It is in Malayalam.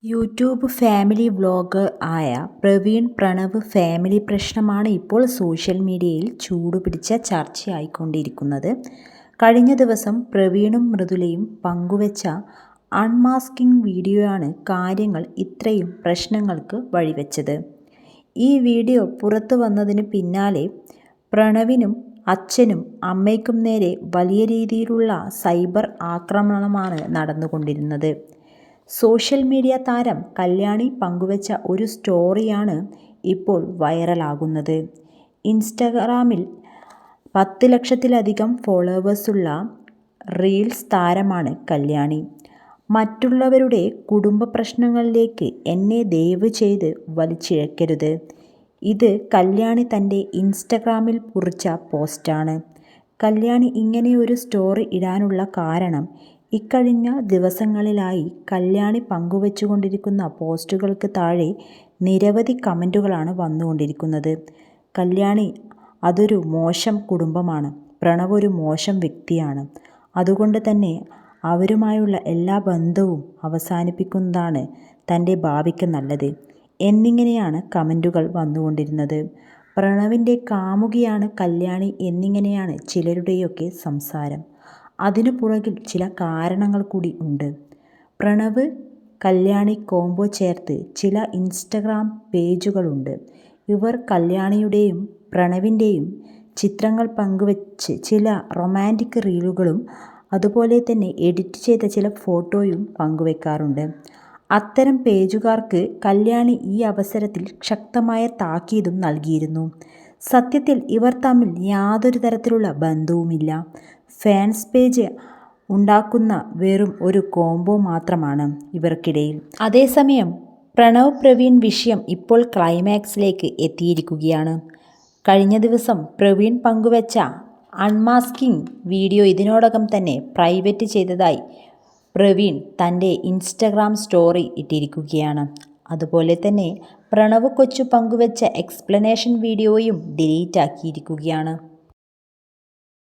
യൂട്യൂബ് ഫാമിലി വ്ളോഗർ ആയ പ്രവീൺ പ്രണവ് ഫാമിലി പ്രശ്നമാണ് ഇപ്പോൾ സോഷ്യൽ മീഡിയയിൽ ചൂടുപിടിച്ച ചർച്ചയായിക്കൊണ്ടിരിക്കുന്നത്. കഴിഞ്ഞ ദിവസം പ്രവീണും മൃദുലയും പങ്കുവച്ച അൺമാസ്കിംഗ് വീഡിയോയാണ് കാര്യങ്ങൾ ഇത്രയും പ്രശ്നങ്ങൾക്ക് വഴിവെച്ചത്. ഈ വീഡിയോ പുറത്തു വന്നതിന് പിന്നാലെ പ്രണവിനും അച്ഛനും അമ്മയ്ക്കും നേരെ വലിയ രീതിയിലുള്ള സൈബർ ആക്രമണമാണ് നടന്നുകൊണ്ടിരുന്നത്. സോഷ്യൽ മീഡിയ താരം കല്യാണി പങ്കുവച്ച ഒരു സ്റ്റോറിയാണ് ഇപ്പോൾ വൈറലാകുന്നത്. ഇൻസ്റ്റഗ്രാമിൽ 10 ലക്ഷത്തിലധികം ഫോളോവേഴ്സുള്ള റീൽസ് താരമാണ് കല്യാണി. മറ്റുള്ളവരുടെ കുടുംബ പ്രശ്നങ്ങളിലേക്ക് എന്നെ ദയവ് ചെയ്ത് വലിച്ചിഴക്കരുത്. ഇത് കല്യാണി തൻ്റെ ഇൻസ്റ്റഗ്രാമിൽ കുറിച്ച പോസ്റ്റാണ്. കല്യാണി ഇങ്ങനെയൊരു സ്റ്റോറി ഇടാനുള്ള കാരണം ഇക്കഴിഞ്ഞ ദിവസങ്ങളിലായി കല്യാണി പങ്കുവച്ചുകൊണ്ടിരിക്കുന്ന പോസ്റ്റുകൾക്ക് താഴെ നിരവധി കമൻറ്റുകളാണ് വന്നുകൊണ്ടിരിക്കുന്നത്. കല്യാണി അതൊരു മോശം കുടുംബമാണ്, പ്രണവ് ഒരു മോശം വ്യക്തിയാണ്, അതുകൊണ്ട് തന്നെ അവരുമായുള്ള എല്ലാ ബന്ധവും അവസാനിപ്പിക്കുന്നതാണ് തൻ്റെ ഭാവിക്ക് നല്ലത് എന്നിങ്ങനെയാണ് കമൻറ്റുകൾ വന്നുകൊണ്ടിരുന്നത്. പ്രണവിൻ്റെ കാമുകിയാണ് കല്യാണി എന്നിങ്ങനെയാണ് ചിലരുടെയൊക്കെ സംസാരം. അതിനു പുറകിൽ ചില കാരണങ്ങൾ കൂടി ഉണ്ട്. പ്രണവ് കല്യാണി കോംബോ ചേർത്ത് ചില ഇൻസ്റ്റഗ്രാം പേജുകളുണ്ട്. ഇവർ കല്യാണിയുടെയും പ്രണവിൻ്റെയും ചിത്രങ്ങൾ പങ്കുവച്ച് ചില റൊമാൻറ്റിക് റീലുകളും അതുപോലെ തന്നെ എഡിറ്റ് ചെയ്ത ചില ഫോട്ടോയും പങ്കുവെക്കാറുണ്ട്. അത്തരം പേജുകാർക്ക് കല്യാണി ഈ അവസരത്തിൽ ശക്തമായ താക്കീതും നൽകിയിരുന്നു. സത്യത്തിൽ ഇവർ തമ്മിൽ യാതൊരു തരത്തിലുള്ള ബന്ധവുമില്ല. ഫാൻസ് പേജ് ഉണ്ടാക്കുന്ന വെറും ഒരു കോംബോ മാത്രമാണ് ഇവർക്കിടയിൽ. അതേസമയം പ്രണവ് പ്രവീൺ വിഷയം ഇപ്പോൾ ക്ലൈമാക്സിലേക്ക് എത്തിയിരിക്കുകയാണ്. കഴിഞ്ഞ ദിവസം പ്രവീൺ പങ്കുവച്ച അൺമാസ്കിംഗ് വീഡിയോ ഇതിനോടകം തന്നെ പ്രൈവറ്റ് ചെയ്തതായി പ്രവീൺ തൻ്റെ ഇൻസ്റ്റഗ്രാം സ്റ്റോറി ഇട്ടിരിക്കുകയാണ്. അതുപോലെ തന്നെ പ്രണവ് കൊച്ചു പങ്കുവച്ച എക്സ്പ്ലനേഷൻ വീഡിയോയും ഡിലീറ്റ് ആക്കിയിരിക്കുകയാണ്.